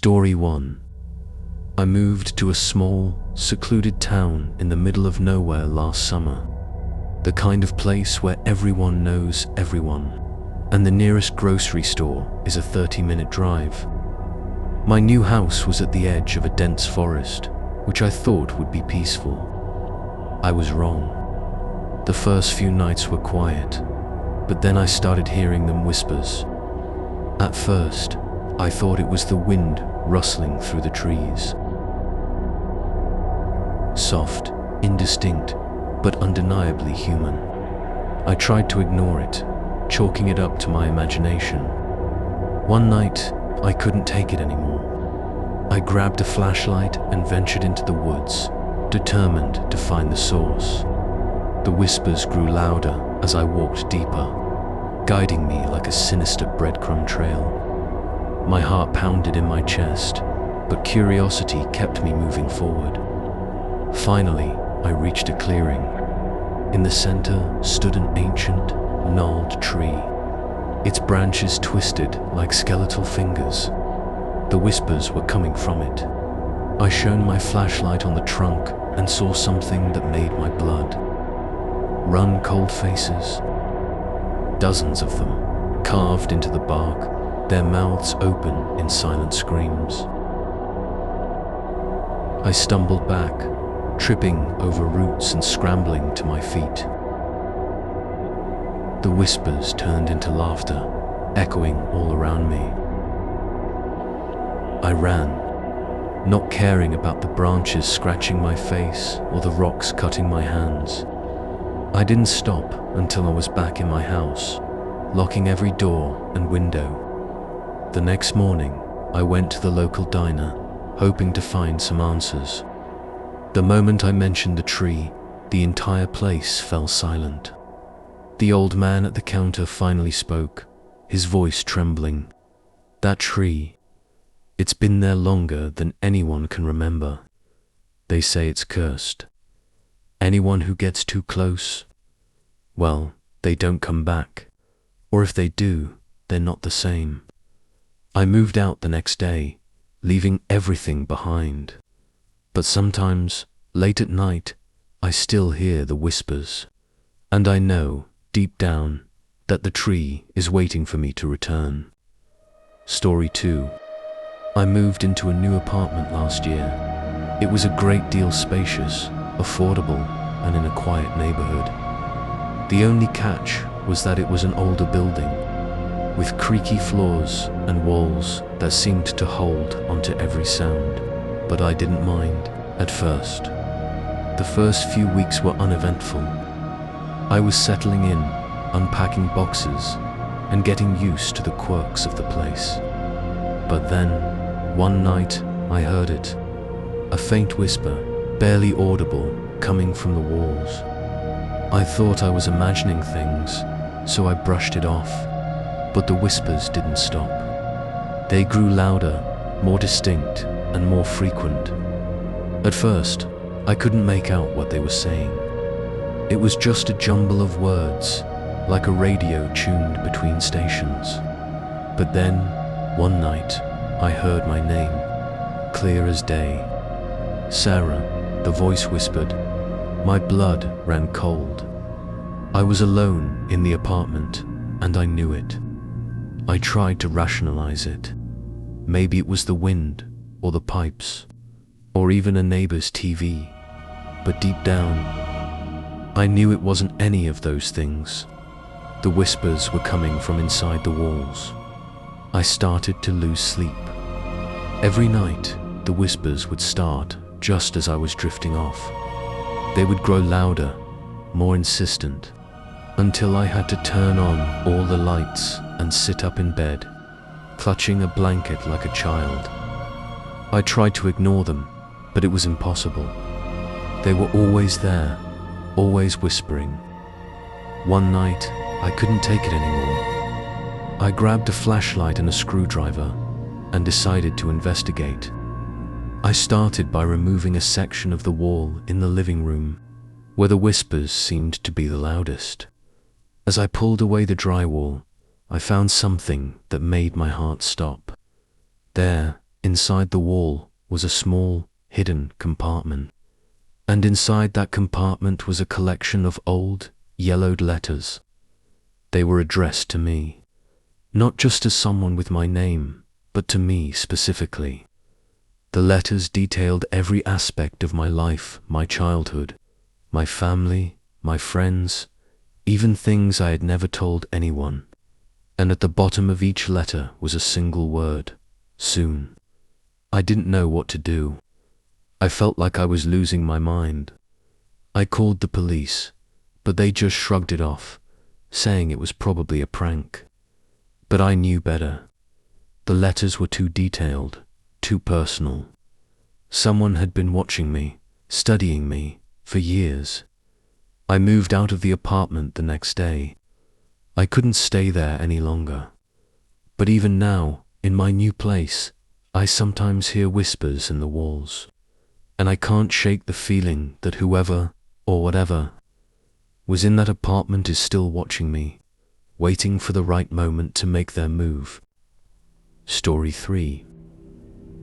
Story 1. I moved to a small, secluded town in the middle of nowhere last summer. The kind of place where everyone knows everyone, and the nearest grocery store is a 30-minute drive. My new house was at the edge of a dense forest, which I thought would be peaceful. I was wrong. The first few nights were quiet, but then I started hearing them whispers. At first, I thought it was the wind rustling through the trees. Soft, indistinct, but undeniably human. I tried to ignore it, chalking it up to my imagination. One night, I couldn't take it anymore. I grabbed a flashlight and ventured into the woods, determined to find the source. The whispers grew louder as I walked deeper, guiding me like a sinister breadcrumb trail. My heart pounded in my chest, but curiosity kept me moving forward. Finally, I reached a clearing. In the center stood an ancient, gnarled tree, its branches twisted like skeletal fingers. The whispers were coming from it. I shone my flashlight on the trunk and saw something that made my blood run cold. Faces. Dozens of them, carved into the bark, their mouths open in silent screams. I stumbled back, tripping over roots and scrambling to my feet. The whispers turned into laughter, echoing all around me. I ran, not caring about the branches scratching my face or the rocks cutting my hands. I didn't stop until I was back in my house, locking every door and window. The next morning, I went to the local diner, hoping to find some answers. The moment I mentioned the tree, the entire place fell silent. The old man at the counter finally spoke, his voice trembling. That tree, it's been there longer than anyone can remember. They say it's cursed. Anyone who gets too close, well, they don't come back. Or if they do, they're not the same. I moved out the next day, leaving everything behind. But sometimes, late at night, I still hear the whispers. And I know, deep down, that the tree is waiting for me to return. Story 2. I moved into a new apartment last year. It was a great deal spacious, affordable, and in a quiet neighborhood. The only catch was that it was an older building, with creaky floors and walls that seemed to hold onto every sound. But I didn't mind, at first. The first few weeks were uneventful. I was settling in, unpacking boxes, and getting used to the quirks of the place. But then, one night, I heard it. A faint whisper, barely audible, coming from the walls. I thought I was imagining things, so I brushed it off. But the whispers didn't stop. They grew louder, more distinct, and more frequent. At first, I couldn't make out what they were saying. It was just a jumble of words, like a radio tuned between stations. But then, one night, I heard my name, clear as day. Sarah, the voice whispered. My blood ran cold. I was alone in the apartment, and I knew it. I tried to rationalize it. Maybe it was the wind, or the pipes, or even a neighbor's TV. But deep down, I knew it wasn't any of those things. The whispers were coming from inside the walls. I started to lose sleep. Every night, the whispers would start just as I was drifting off. They would grow louder, more insistent, until I had to turn on all the lights and sit up in bed, clutching a blanket like a child. I tried to ignore them, but it was impossible. They were always there, always whispering. One night, I couldn't take it anymore. I grabbed a flashlight and a screwdriver and decided to investigate. I started by removing a section of the wall in the living room, where the whispers seemed to be the loudest. As I pulled away the drywall, I found something that made my heart stop. There, Inside the wall was a small, hidden compartment. And inside that compartment was a collection of old, yellowed letters. They were addressed to me, not just as someone with my name, but to me specifically. The letters detailed every aspect of my life, my childhood, my family, my friends, even things I had never told anyone. And at the bottom of each letter was a single word: soon. I didn't know what to do. I felt like I was losing my mind. I called the police, but they just shrugged it off, saying it was probably a prank. But I knew better. The letters were too detailed, too personal. Someone had been watching me, studying me, for years. I moved out of the apartment the next day. I couldn't stay there any longer. But even now, in my new place, I sometimes hear whispers in the walls. And I can't shake the feeling that whoever, or whatever, was in that apartment is still watching me, waiting for the right moment to make their move. Story 3.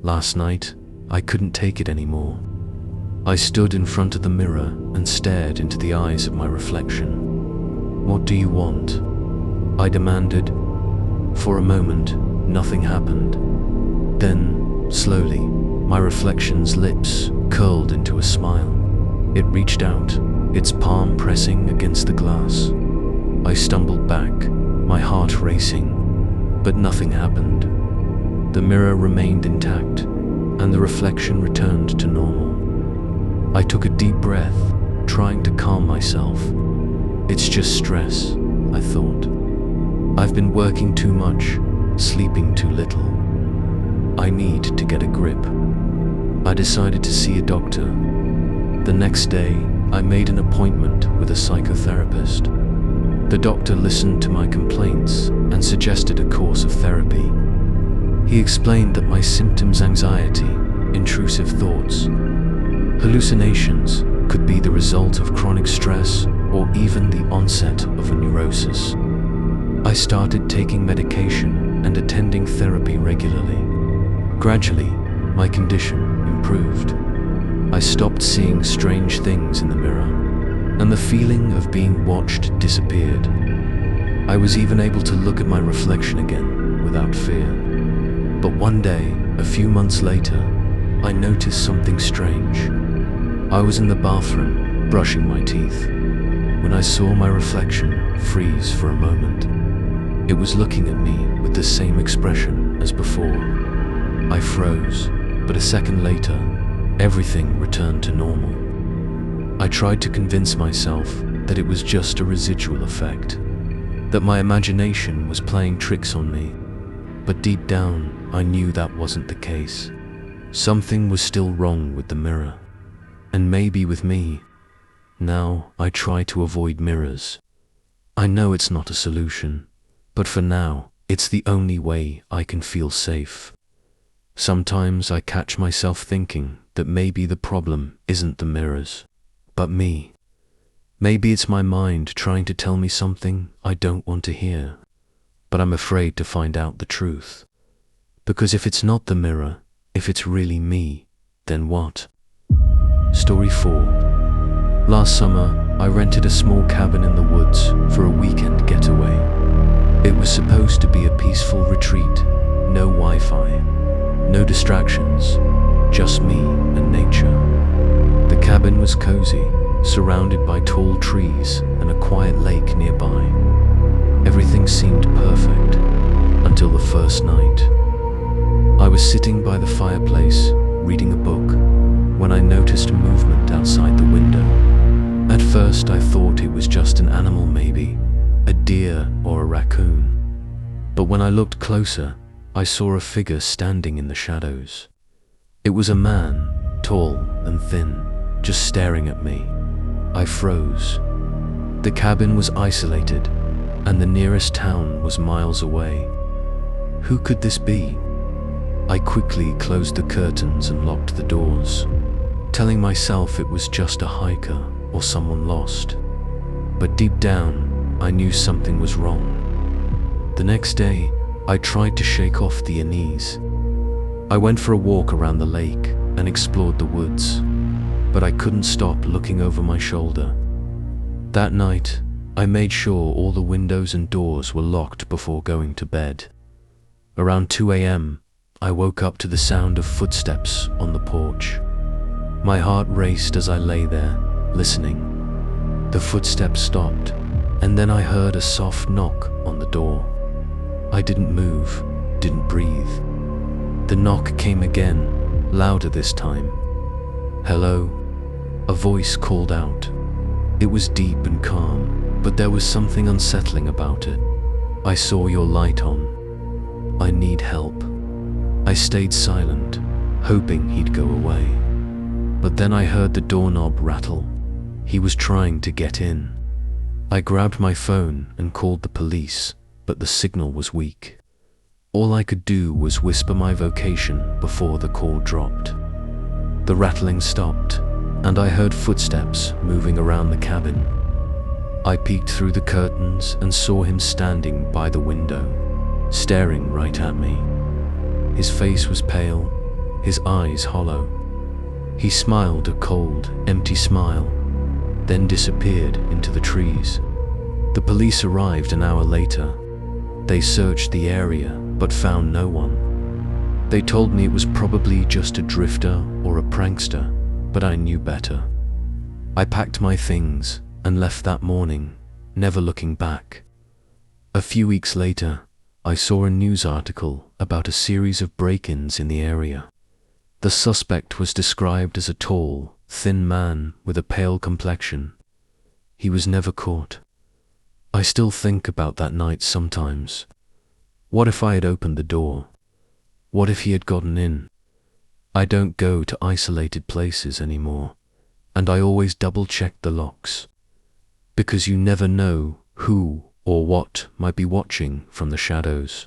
Last night, I couldn't take it anymore. I stood in front of the mirror and stared into the eyes of my reflection. "What do you want?" I demanded. For a moment, nothing happened. Then, slowly, my reflection's lips curled into a smile. It reached out, its palm pressing against the glass. I stumbled back, my heart racing, but nothing happened. The mirror remained intact, and the reflection returned to normal. I took a deep breath, trying to calm myself. It's just stress, I thought. I've been working too much, sleeping too little. I need to get a grip. I decided to see a doctor. The next day, I made an appointment with a psychotherapist. The doctor listened to my complaints and suggested a course of therapy. He explained that my symptoms, anxiety, intrusive thoughts, hallucinations, could be the result of chronic stress or even the onset of a neurosis. I started taking medication and attending therapy regularly. Gradually, my condition improved. I stopped seeing strange things in the mirror, and the feeling of being watched disappeared. I was even able to look at my reflection again without fear. But one day, a few months later, I noticed something strange. I was in the bathroom, brushing my teeth, when I saw my reflection freeze for a moment. It was looking at me with the same expression as before. I froze, but a second later, everything returned to normal. I tried to convince myself that it was just a residual effect, that my imagination was playing tricks on me. But deep down, I knew that wasn't the case. Something was still wrong with the mirror, and maybe with me. Now I try to avoid mirrors. I know it's not a solution, but for now, it's the only way I can feel safe. Sometimes I catch myself thinking that maybe the problem isn't the mirrors, but me. Maybe it's my mind trying to tell me something I don't want to hear, but I'm afraid to find out the truth. Because if it's not the mirror, if it's really me, then what? Story 4. Last summer, I rented a small cabin in the woods for a weekend getaway. It was supposed to be a peaceful retreat, no Wi-Fi, no distractions, just me and nature. The cabin was cozy, surrounded by tall trees and a quiet lake nearby. Everything seemed perfect, until the first night. I was sitting by the fireplace, reading a book, when I noticed movement outside the window. At first I thought it was just an animal, maybe a deer or a raccoon. But when I looked closer, I saw a figure standing in the shadows. It was a man, tall and thin, just staring at me. I froze. The cabin was isolated, and the nearest town was miles away. Who could this be? I quickly closed the curtains and locked the doors, telling myself it was just a hiker or someone lost. But deep down, I knew something was wrong. The next day, I tried to shake off the unease. I went for a walk around the lake and explored the woods, but I couldn't stop looking over my shoulder. That night, I made sure all the windows and doors were locked before going to bed. Around 2 a.m., I woke up to the sound of footsteps on the porch. My heart raced as I lay there, listening. The footsteps stopped, and then I heard a soft knock on the door. I didn't move, didn't breathe. The knock came again, louder this time. "Hello?" A voice called out. It was deep and calm, but there was something unsettling about it. "I saw your light on. I need help." I stayed silent, hoping he'd go away. But then I heard the doorknob rattle. He was trying to get in. I grabbed my phone and called the police, but the signal was weak. All I could do was whisper my vocation before the call dropped. The rattling stopped, and I heard footsteps moving around the cabin. I peeked through the curtains and saw him standing by the window, staring right at me. His face was pale, his eyes hollow. He smiled a cold, empty smile, then disappeared into the trees. The police arrived an hour later. They searched the area, but found no one. They told me it was probably just a drifter or a prankster, but I knew better. I packed my things and left that morning, never looking back. A few weeks later, I saw a news article about a series of break-ins in the area. The suspect was described as a tall, thin man with a pale complexion. He was never caught. I still think about that night sometimes. What if I had opened the door? What if he had gotten in? I don't go to isolated places anymore, and I always double-check the locks, because you never know who or what might be watching from the shadows.